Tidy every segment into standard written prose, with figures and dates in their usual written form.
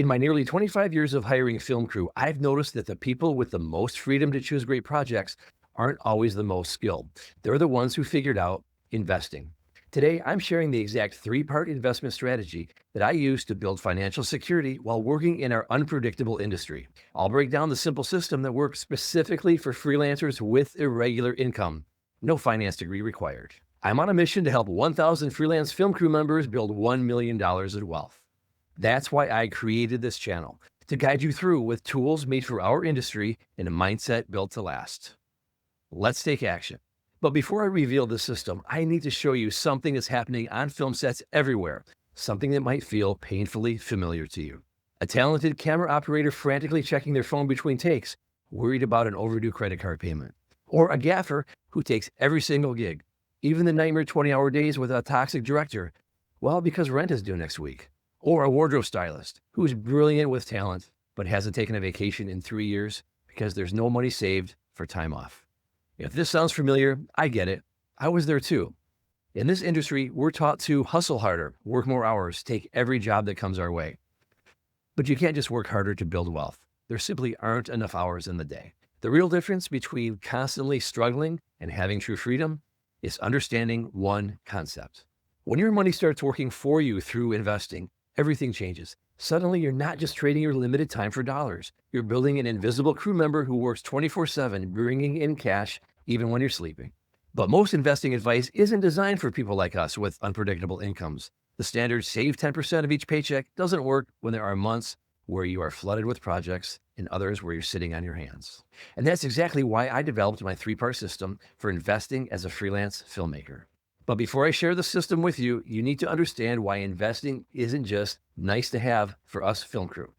In my nearly 25 years of hiring film crew, I've noticed that the people with the most freedom to choose great projects aren't always the most skilled. They're the ones who figured out investing. Today, I'm sharing the exact three-part investment strategy that I use to build financial security while working in our unpredictable industry. I'll break down the simple system that works specifically for freelancers with irregular income. No finance degree required. I'm on a mission to help 1,000 freelance film crew members build $1 million in wealth. That's why I created this channel, to guide you through with tools made for our industry and a mindset built to last. Let's take action. But before I reveal the system, I need to show you something that's happening on film sets everywhere, something that might feel painfully familiar to you. A talented camera operator frantically checking their phone between takes, worried about an overdue credit card payment. Or a gaffer who takes every single gig, even the nightmare 20-hour days with a toxic director, well, because rent is due next week. Or a wardrobe stylist who's brilliant with talent, but hasn't taken a vacation in 3 years because there's no money saved for time off. If this sounds familiar, I get it. I was there too. In this industry, we're taught to hustle harder, work more hours, take every job that comes our way. But you can't just work harder to build wealth. There simply aren't enough hours in the day. The real difference between constantly struggling and having true freedom is understanding one concept. When your money starts working for you through investing, everything changes. Suddenly, you're not just trading your limited time for dollars. You're building an invisible crew member who works 24/7, bringing in cash even when you're sleeping. But most investing advice isn't designed for people like us with unpredictable incomes. The standard save 10% of each paycheck doesn't work when there are months where you are flooded with projects and others where you're sitting on your hands. And that's exactly why I developed my three-part system for investing as a freelance filmmaker. But before I share the system with you, you need to understand why investing isn't just nice to have for us film crew.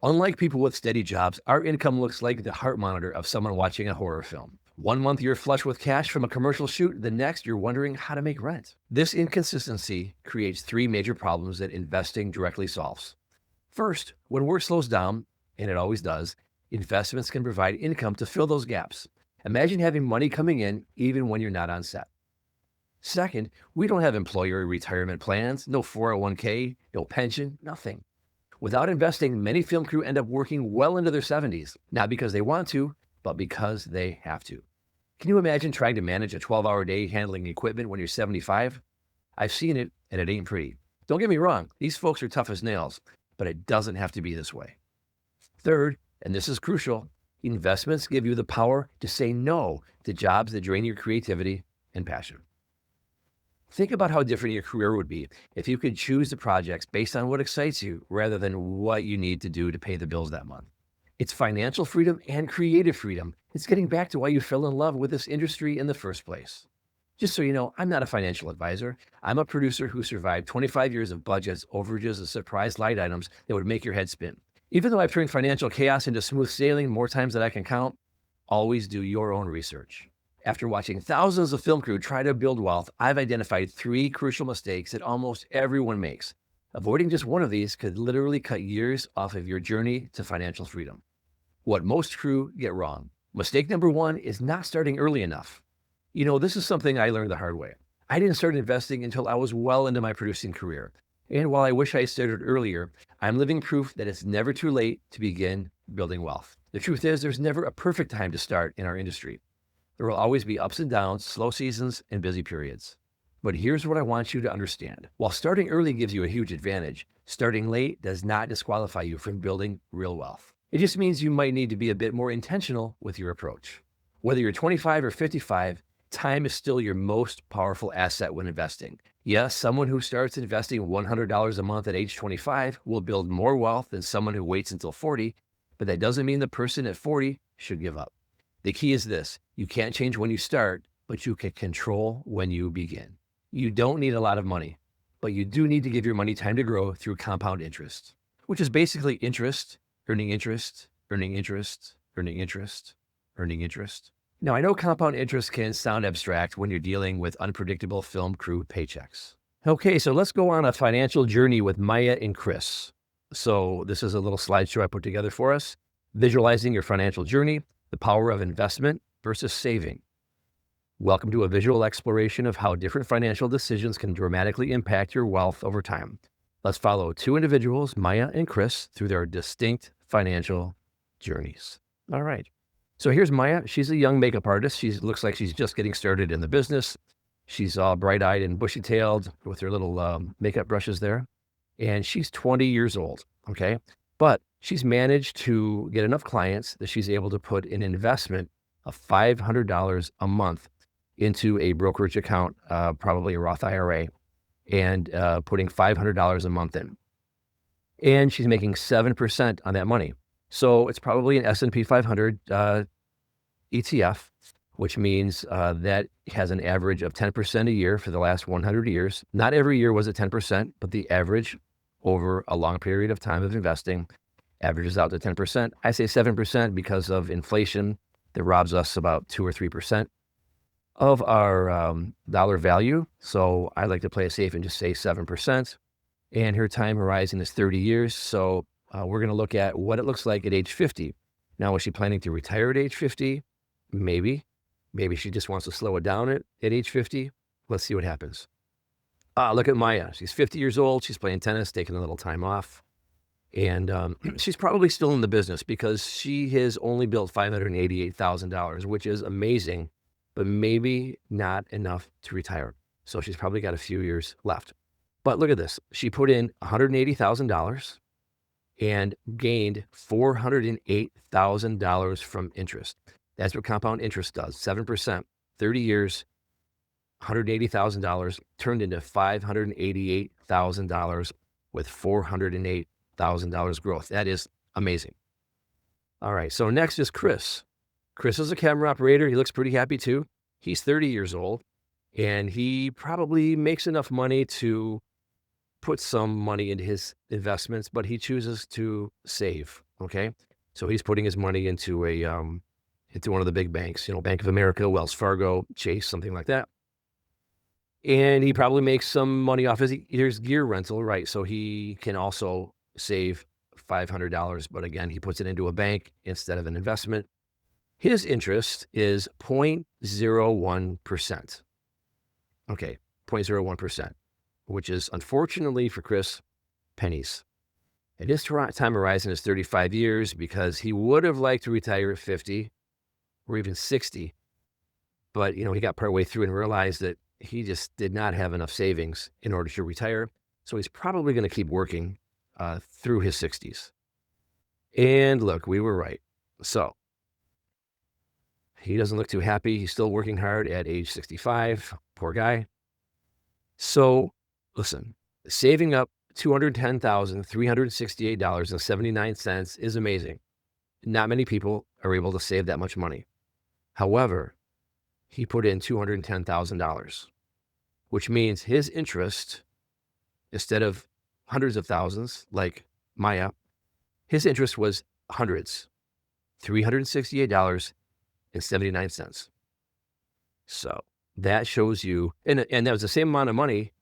Unlike people with steady jobs, our income looks like the heart monitor of someone watching a horror film. One month you're flush with cash from a commercial shoot, the next you're wondering how to make rent. This inconsistency creates three major problems that investing directly solves. First, when work slows down, and it always does, investments can provide income to fill those gaps. Imagine having money coming in even when you're not on set. Second, we don't have employer retirement plans, no 401k, no pension, nothing. Without investing, many film crew end up working well into their 70s, not because they want to, but because they have to. Can you imagine trying to manage a 12-hour day handling equipment when you're 75? I've seen it, and it ain't pretty. Don't get me wrong, these folks are tough as nails, but it doesn't have to be this way. Third, and this is crucial, investments give you the power to say no to jobs that drain your creativity and passion. Think about how different your career would be if you could choose the projects based on what excites you rather than what you need to do to pay the bills that month. It's financial freedom and creative freedom. It's getting back to why you fell in love with this industry in the first place. Just so you know, I'm not a financial advisor. I'm a producer who survived 25 years of budgets, overages, and surprise line items that would make your head spin. Even though I've turned financial chaos into smooth sailing more times than I can count, always do your own research. After watching thousands of film crew try to build wealth, I've identified three crucial mistakes that almost everyone makes. Avoiding just one of these could literally cut years off of your journey to financial freedom. What most crew get wrong. Mistake number one is not starting early enough. You know, this is something I learned the hard way. I didn't start investing until I was well into my producing career. And while I wish I started earlier, I'm living proof that it's never too late to begin building wealth. The truth is, there's never a perfect time to start in our industry. There will always be ups and downs, slow seasons, and busy periods. But here's what I want you to understand. While starting early gives you a huge advantage, starting late does not disqualify you from building real wealth. It just means you might need to be a bit more intentional with your approach. Whether you're 25 or 55, time is still your most powerful asset when investing. Yes, someone who starts investing $100 a month at age 25 will build more wealth than someone who waits until 40, but that doesn't mean the person at 40 should give up. The key is this: you can't change when you start, but you can control when you begin. You don't need a lot of money, but you do need to give your money time to grow through compound interest, which is basically interest, earning interest, earning interest, earning interest, earning interest. Now, I know compound interest can sound abstract when you're dealing with unpredictable film crew paychecks. Okay, so let's go on a financial journey with Maya and Chris. So this is a little slideshow I put together for us, visualizing your financial journey, the power of investment versus saving. Welcome to a visual exploration of how different financial decisions can dramatically impact your wealth over time. Let's follow two individuals, Maya and Chris, through their distinct financial journeys. All right. So here's Maya. She's a young makeup artist. She looks like she's just getting started in the business. She's all bright-eyed and bushy-tailed with her little makeup brushes there. And she's 20 years old, okay? But she's managed to get enough clients that she's able to put an investment of $500 a month into a brokerage account, probably a Roth IRA, and putting $500 a month in. And she's making 7% on that money. So it's probably an S&P 500 ETF, which means that has an average of 10% a year for the last 100 years. Not every year was it 10%, but the average over a long period of time of investing averages out to 10%. I say 7% because of inflation that robs us about 2 or 3% of our dollar value. So I like to play it safe and just say 7%. And her time horizon is 30 years. So we're going to look at what it looks like at age 50. Now, is she planning to retire at age 50? Maybe. Maybe she just wants to slow it down at age 50. Let's see what happens. Look at Maya. She's 50 years old. She's playing tennis, taking a little time off. And she's probably still in the business because she has only built $588,000, which is amazing, but maybe not enough to retire. So she's probably got a few years left. But look at this. She put in $180,000 and gained $408,000 from interest. That's what compound interest does. 7%, 30 years, $180,000 turned into $588,000 with $408,000 growth. That is amazing. All right, so next is Chris. Chris is a camera operator. He looks pretty happy too. He's 30 years old, and he probably makes enough money to put some money into his investments, but he chooses to save, okay? So he's putting his money into one of the big banks, Bank of America, Wells Fargo, Chase, something like that. And he probably makes some money off his gear rental, right? So he can also save $500, but again, he puts it into a bank instead of an investment. His interest is 0.01%. Okay, 0.01%, which is unfortunately for Chris, pennies. And his time horizon is 35 years because he would have liked to retire at 50 or even 60. But, he got partway through and realized that he just did not have enough savings in order to retire. So he's probably going to keep working through his 60s. And look, we were right. So he doesn't look too happy. He's still working hard at age 65. Poor guy. So listen, saving up $210,368.79 is amazing. Not many people are able to save that much money. However, he put in $210,000, which means his interest, instead of hundreds of thousands like Maya, his interest was hundreds, $368.79. So that shows you, and that was the same amount of money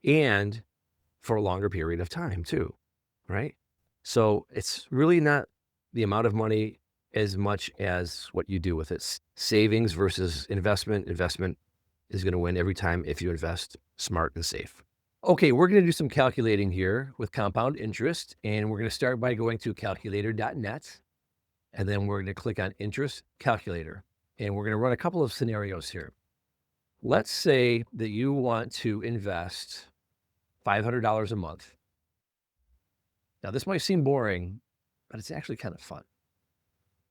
and for a longer period of time too, right? So it's really not the amount of money as much as what you do with it. Savings versus investment. Investment is going to win every time if you invest smart and safe. Okay, we're going to do some calculating here with compound interest, and we're going to start by going to calculator.net, and then we're going to click on interest calculator, and we're going to run a couple of scenarios here. Let's say that you want to invest $500 a month. Now, this might seem boring, but it's actually kind of fun.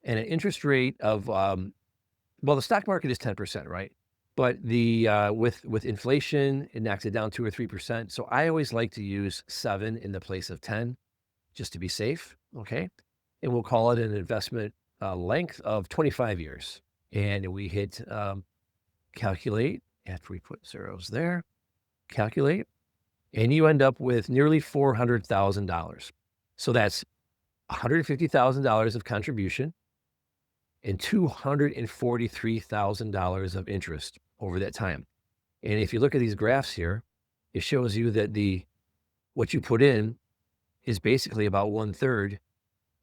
And an interest rate of, the stock market is 10%, right? But with inflation, it knocks it down 2 or 3%. So I always like to use 7 in the place of 10, just to be safe, okay? And we'll call it an investment length of 25 years. And we hit calculate after we put zeros there, calculate, and you end up with nearly $400,000. So that's $150,000 of contribution and $243,000 of interest over that time. And if you look at these graphs here, it shows you that what you put in is basically about 1/3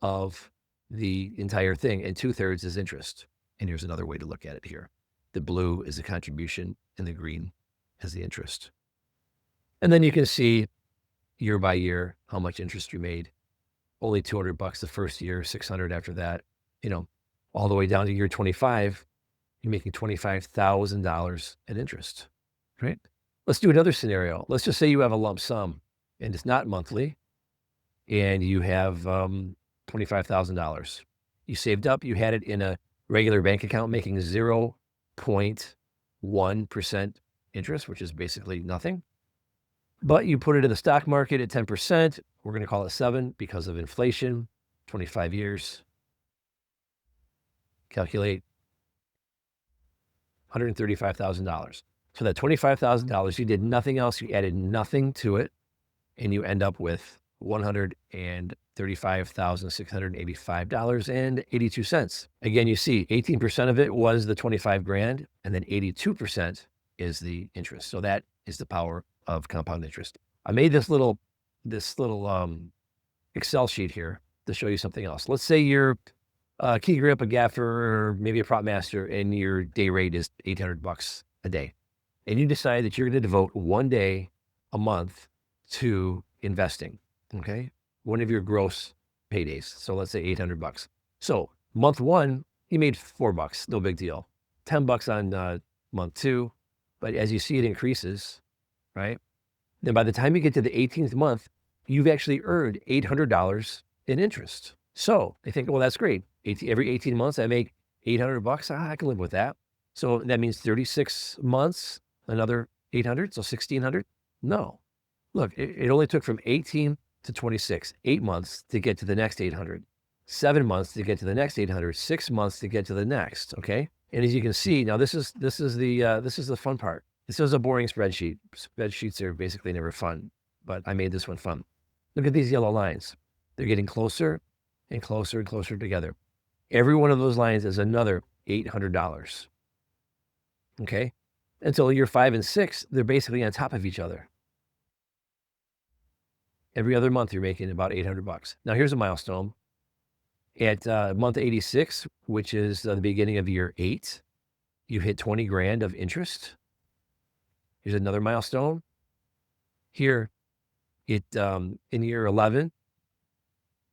of the entire thing, and 2/3 is interest. And here's another way to look at it here. The blue is the contribution and the green is the interest. And then you can see year by year, how much interest you made. Only $200 the first year, 600 after that, all the way down to year 25, you're making $25,000 in interest, right? Let's do another scenario. Let's just say you have a lump sum and it's not monthly and you have $25,000. You saved up, you had it in a regular bank account making 0.1% interest, which is basically nothing. But you put it in the stock market at 10%. We're going to call it 7 because of inflation, 25 years. Calculate $135,000. So that $25,000, you did nothing else. You added nothing to it. And you end up with $135,685.82. Again, you see 18% of it was the 25 grand, and then 82% is the interest. So that is the power of compound interest. I made this little Excel sheet here to show you something else. Let's say you're a key grip, a gaffer, or maybe a prop master, and your day rate is $800 a day. And you decide that you're going to devote 1 day a month to investing, okay? One of your gross paydays. So let's say $800. So month 1, you made $4, no big deal. $10 on month 2, but as you see it increases, right? Then by the time you get to the 18th month, you've actually earned $800 in interest. So they think, well, that's great. Every 18 months, I make $800. I can live with that. So that means 36 months, another 800, so 1,600. No, look, it only took from 18 to 26, 8 months to get to the next 800, 7 months to get to the next 800, 6 months to get to the next. Okay. And as you can see, now this is the fun part. This is a boring spreadsheet. Spreadsheets are basically never fun, but I made this one fun. Look at these yellow lines. They're getting closer and closer and closer together. Every one of those lines is another $800. Okay. Until year 5 and 6, they're basically on top of each other. Every other month, you're making about $800. Now, here's a milestone. At month 86, which is the beginning of year 8, you hit 20 grand of interest. Here's another milestone. Here, in year 11,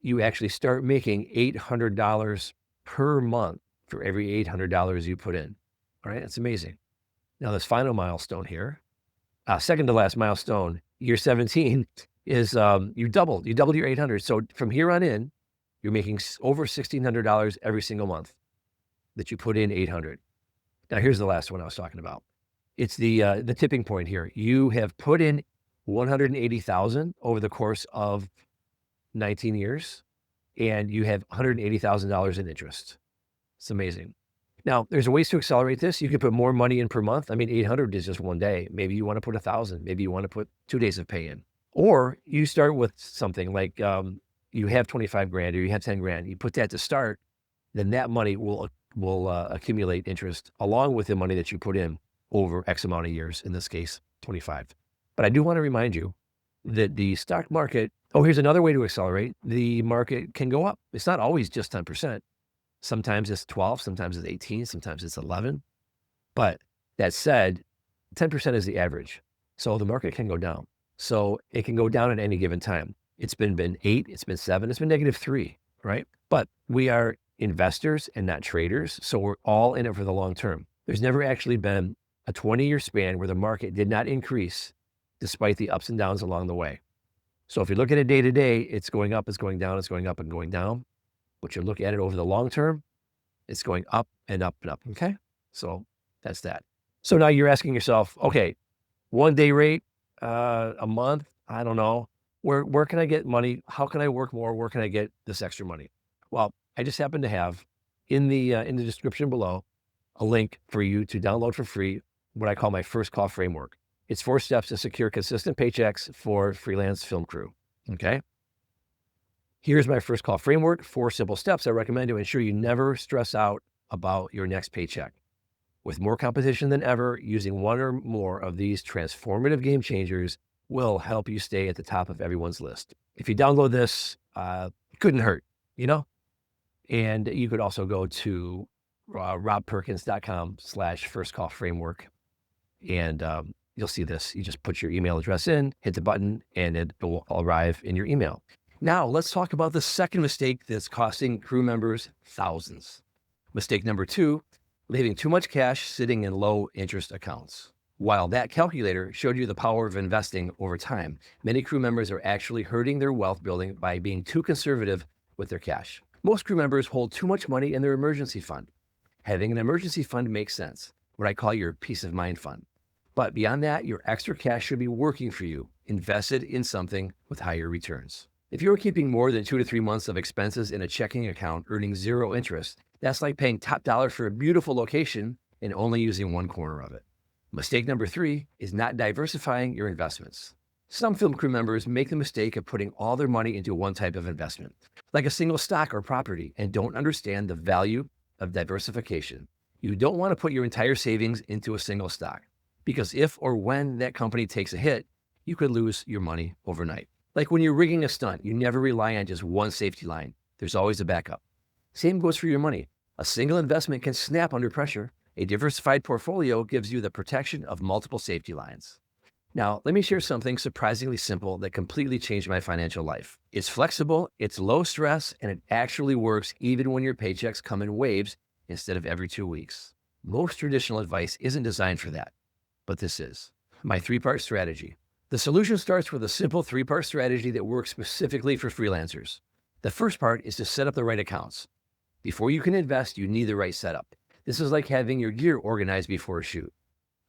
you actually start making $800 per month for every $800 you put in. All right, that's amazing. Now, this final milestone here, second to last milestone, year 17, is you doubled your 800. So from here on in, you're making over $1,600 every single month that you put in 800. Now, here's the last one I was talking about. It's the tipping point here. You have put in 180,000 over the course of 19 years, and you have $180,000 in interest. It's amazing. Now, there's ways to accelerate this. You could put more money in per month. I mean, 800 is just 1 day. Maybe you want to put 1,000. Maybe you want to put 2 days of pay in. Or you start with something like you have 25 grand or you have 10 grand. You put that to start, then that money will accumulate interest along with the money that you put in over X amount of years, in this case, 25. But I do want to remind you that the stock market, here's another way to accelerate. The market can go up. It's not always just 10%. Sometimes it's 12, sometimes it's 18, sometimes it's 11. But that said, 10% is the average. So the market can go down. So it can go down at any given time. It's been 8, it's been 7, it's been -3, right? But we are investors and not traders. So we're all in it for the long term. There's never actually been a 20-year span where the market did not increase despite the ups and downs along the way. So if you look at it day to day, it's going up, it's going down, it's going up and going down. But you look at it over the long term, it's going up and up and up. Okay. So that's that. So now you're asking yourself, okay, 1 day rate, a month, I don't know. Where can I get money? How can I work more? Where can I get this extra money? Well, I just happen to have in the description below a link for you to download for free what I call my first call framework. It's 4 steps to secure consistent paychecks for freelance film crew. Okay. Here's my first call framework, 4 simple steps I recommend to ensure you never stress out about your next paycheck. With more competition than ever, using one or more of these transformative game changers will help you stay at the top of everyone's list. If you download this, it couldn't hurt, And you could also go to robperkins.com/first call framework and You'll see this. You just put your email address in, hit the button, and it will arrive in your email. Now, let's talk about the second mistake that's costing crew members thousands. Mistake number 2, leaving too much cash sitting in low interest accounts. While that calculator showed you the power of investing over time, many crew members are actually hurting their wealth building by being too conservative with their cash. Most crew members hold too much money in their emergency fund. Having an emergency fund makes sense, what I call your peace of mind fund. But beyond that, your extra cash should be working for you, invested in something with higher returns. If you're keeping more than 2 to 3 months of expenses in a checking account earning 0 interest, that's like paying top dollar for a beautiful location and only using one corner of it. Mistake number 3 is not diversifying your investments. Some film crew members make the mistake of putting all their money into one type of investment, like a single stock or property, and don't understand the value of diversification. You don't want to put your entire savings into a single stock, because if or when that company takes a hit, you could lose your money overnight. Like when you're rigging a stunt, you never rely on just one safety line. There's always a backup. Same goes for your money. A single investment can snap under pressure. A diversified portfolio gives you the protection of multiple safety lines. Now, let me share something surprisingly simple that completely changed my financial life. It's flexible, it's low stress, and it actually works even when your paychecks come in waves instead of every 2 weeks. Most traditional advice isn't designed for that, but this is. My 3-part strategy. The solution starts with a simple 3-part strategy that works specifically for freelancers. The first part is to set up the right accounts. Before you can invest, you need the right setup. This is like having your gear organized before a shoot.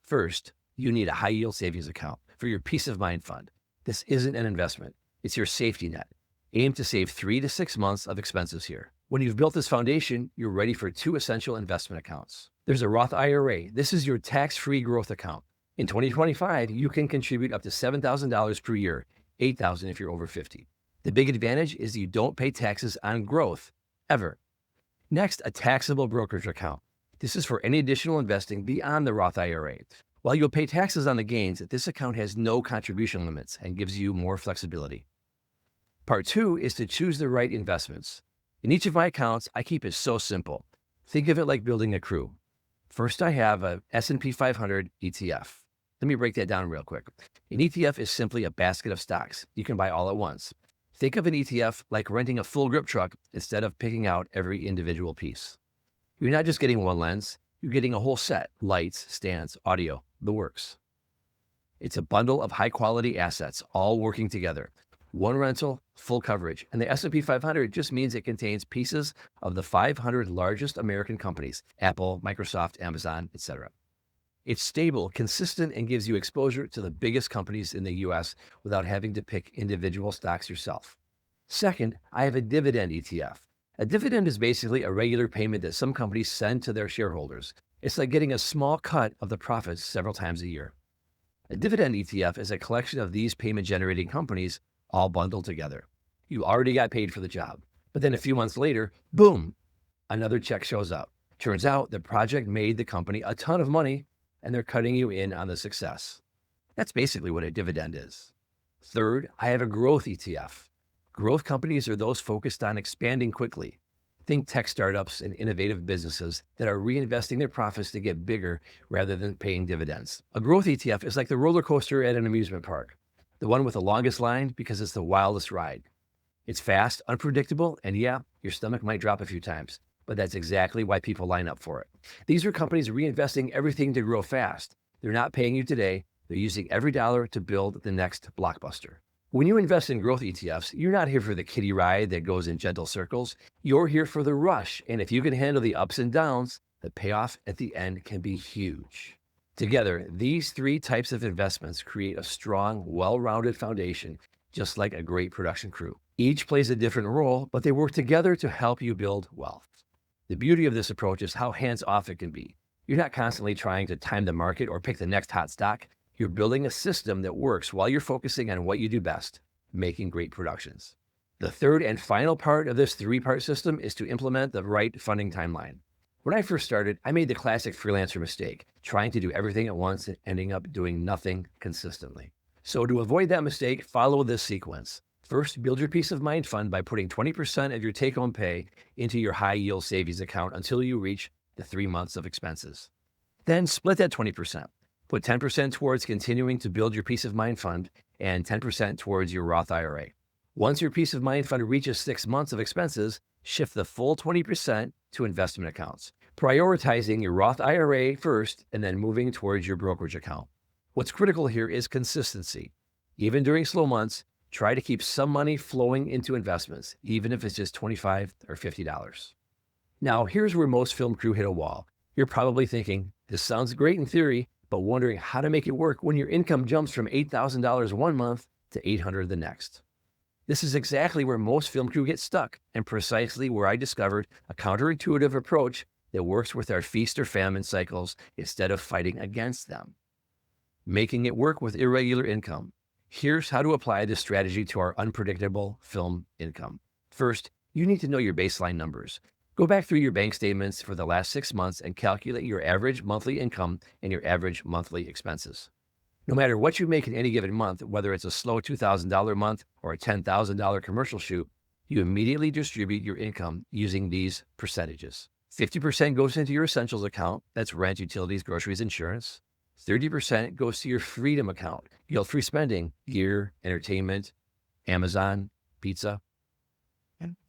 First, you need a high-yield savings account for your peace of mind fund. This isn't an investment. It's your safety net. Aim to save 3 to 6 months of expenses here. When you've built this foundation, you're ready for 2 essential investment accounts. There's a Roth IRA. This is your tax-free growth account. In 2025, you can contribute up to $7,000 per year, $8,000 if you're over 50. The big advantage is you don't pay taxes on growth, ever. Next, a taxable brokerage account. This is for any additional investing beyond the Roth IRA. While you'll pay taxes on the gains, this account has no contribution limits and gives you more flexibility. Part 2 is to choose the right investments. In each of my accounts, I keep it so simple. Think of it like building a crew. First, I have a S&P 500 ETF. Let me break that down real quick. An ETF is simply a basket of stocks you can buy all at once. Think of an ETF like renting a full grip truck instead of picking out every individual piece. You're not just getting one lens, you're getting a whole set: lights, stands, audio, the works. It's a bundle of high-quality assets all working together. One rental, full coverage, and the S&P 500 just means it contains pieces of the 500 largest American companies: Apple, Microsoft, Amazon, etc. It's stable, consistent, and gives you exposure to the biggest companies in the US without having to pick individual stocks yourself. Second, I have a dividend ETF. A dividend is basically a regular payment that some companies send to their shareholders. It's like getting a small cut of the profits several times a year. A dividend ETF is a collection of these payment-generating companies all bundled together. You already got paid for the job, but then a few months later, boom, another check shows up. Turns out the project made the company a ton of money, and they're cutting you in on the success. That's basically what a dividend is. Third, I have a growth ETF. Growth companies are those focused on expanding quickly. Think tech startups and innovative businesses that are reinvesting their profits to get bigger rather than paying dividends. A growth ETF is like the roller coaster at an amusement park, the one with the longest line because it's the wildest ride. It's fast, unpredictable, and yeah, your stomach might drop a few times, but that's exactly why people line up for it. These are companies reinvesting everything to grow fast. They're not paying you today. They're using every dollar to build the next blockbuster. When you invest in growth ETFs, you're not here for the kiddie ride that goes in gentle circles. You're here for the rush. And if you can handle the ups and downs, the payoff at the end can be huge. Together, these 3 types of investments create a strong, well-rounded foundation, just like a great production crew. Each plays a different role, but they work together to help you build wealth. The beauty of this approach is how hands-off it can be. You're not constantly trying to time the market or pick the next hot stock. You're building a system that works while you're focusing on what you do best, making great productions. The third and final part of this 3-part system is to implement the right funding timeline. When I first started, I made the classic freelancer mistake, trying to do everything at once and ending up doing nothing consistently. So to avoid that mistake, follow this sequence. First, build your peace of mind fund by putting 20% of your take-home pay into your high-yield savings account until you reach the 3 months of expenses. Then split that 20%. Put 10% towards continuing to build your peace of mind fund and 10% towards your Roth IRA. Once your peace of mind fund reaches 6 months of expenses, shift the full 20% to investment accounts, prioritizing your Roth IRA first and then moving towards your brokerage account. What's critical here is consistency. Even during slow months, try to keep some money flowing into investments, even if it's just $25 or $50. Now, here's where most film crew hit a wall. You're probably thinking, this sounds great in theory, but wondering how to make it work when your income jumps from $8,000 one month to $800 the next. This is exactly where most film crew get stuck, and precisely where I discovered a counterintuitive approach that works with our feast or famine cycles instead of fighting against them. Making it work with irregular income. Here's how to apply this strategy to our unpredictable film income. First, you need to know your baseline numbers. Go back through your bank statements for the last 6 months and calculate your average monthly income and your average monthly expenses. No matter what you make in any given month, whether it's a slow $2,000 month or a $10,000 commercial shoot, you immediately distribute your income using these percentages. 50% goes into your essentials account, that's rent, utilities, groceries, insurance. 30% goes to your freedom account, guilt-free spending, gear, entertainment, Amazon, pizza.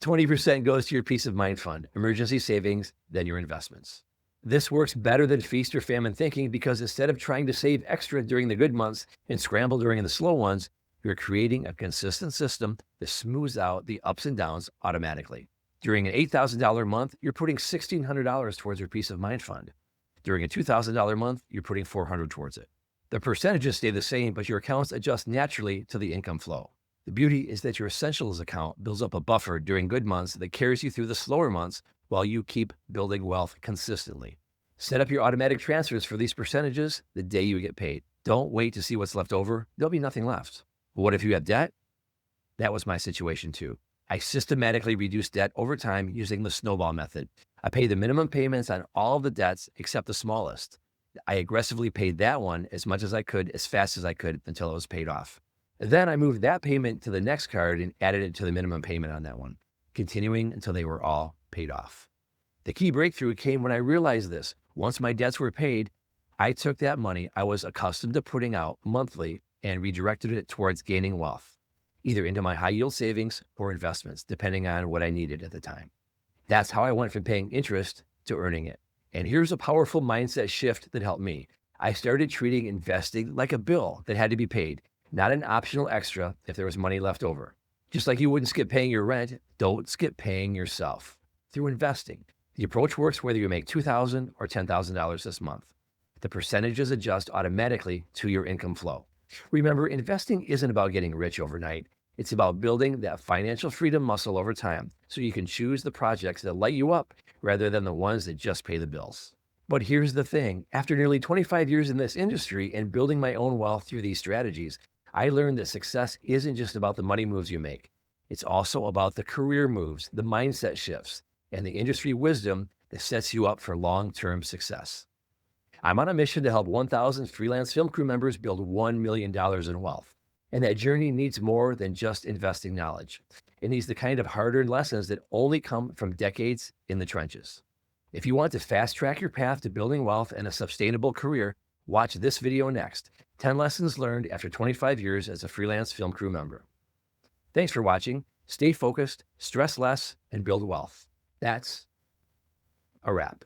20% goes to your peace of mind fund, emergency savings, then your investments. This works better than feast or famine thinking because instead of trying to save extra during the good months and scramble during the slow ones, you're creating a consistent system that smooths out the ups and downs automatically. During an $8,000 month, you're putting $1,600 towards your peace of mind fund. During a $2,000 month, you're putting $400 towards it. The percentages stay the same, but your accounts adjust naturally to the income flow. The beauty is that your essentials account builds up a buffer during good months that carries you through the slower months while you keep building wealth consistently. Set up your automatic transfers for these percentages the day you get paid. Don't wait to see what's left over. There'll be nothing left. What if you have debt? That was my situation too. I systematically reduced debt over time using the snowball method. I paid the minimum payments on all of the debts except the smallest. I aggressively paid that one as much as I could, as fast as I could until it was paid off. Then I moved that payment to the next card and added it to the minimum payment on that one, continuing until they were all paid off. The key breakthrough came when I realized this. Once my debts were paid, I took that money I was accustomed to putting out monthly and redirected it towards gaining wealth, either into my high yield savings or investments, depending on what I needed at the time. That's how I went from paying interest to earning it. And here's a powerful mindset shift that helped me. I started treating investing like a bill that had to be paid, not an optional extra if there was money left over. Just like you wouldn't skip paying your rent, don't skip paying yourself through investing. The approach works whether you make $2,000 or $10,000 this month. The percentages adjust automatically to your income flow. Remember, investing isn't about getting rich overnight. It's about building that financial freedom muscle over time so you can choose the projects that light you up rather than the ones that just pay the bills. But here's the thing. After nearly 25 years in this industry and building my own wealth through these strategies, I learned that success isn't just about the money moves you make. It's also about the career moves, the mindset shifts, and the industry wisdom that sets you up for long-term success. I'm on a mission to help 1,000 freelance film crew members build $1 million in wealth. And that journey needs more than just investing knowledge. It needs the kind of hard-earned lessons that only come from decades in the trenches. If you want to fast-track your path to building wealth and a sustainable career, watch this video next. 10 lessons learned after 25 years as a freelance film crew member. Thanks for watching. Stay focused, stress less, and build wealth. That's a wrap.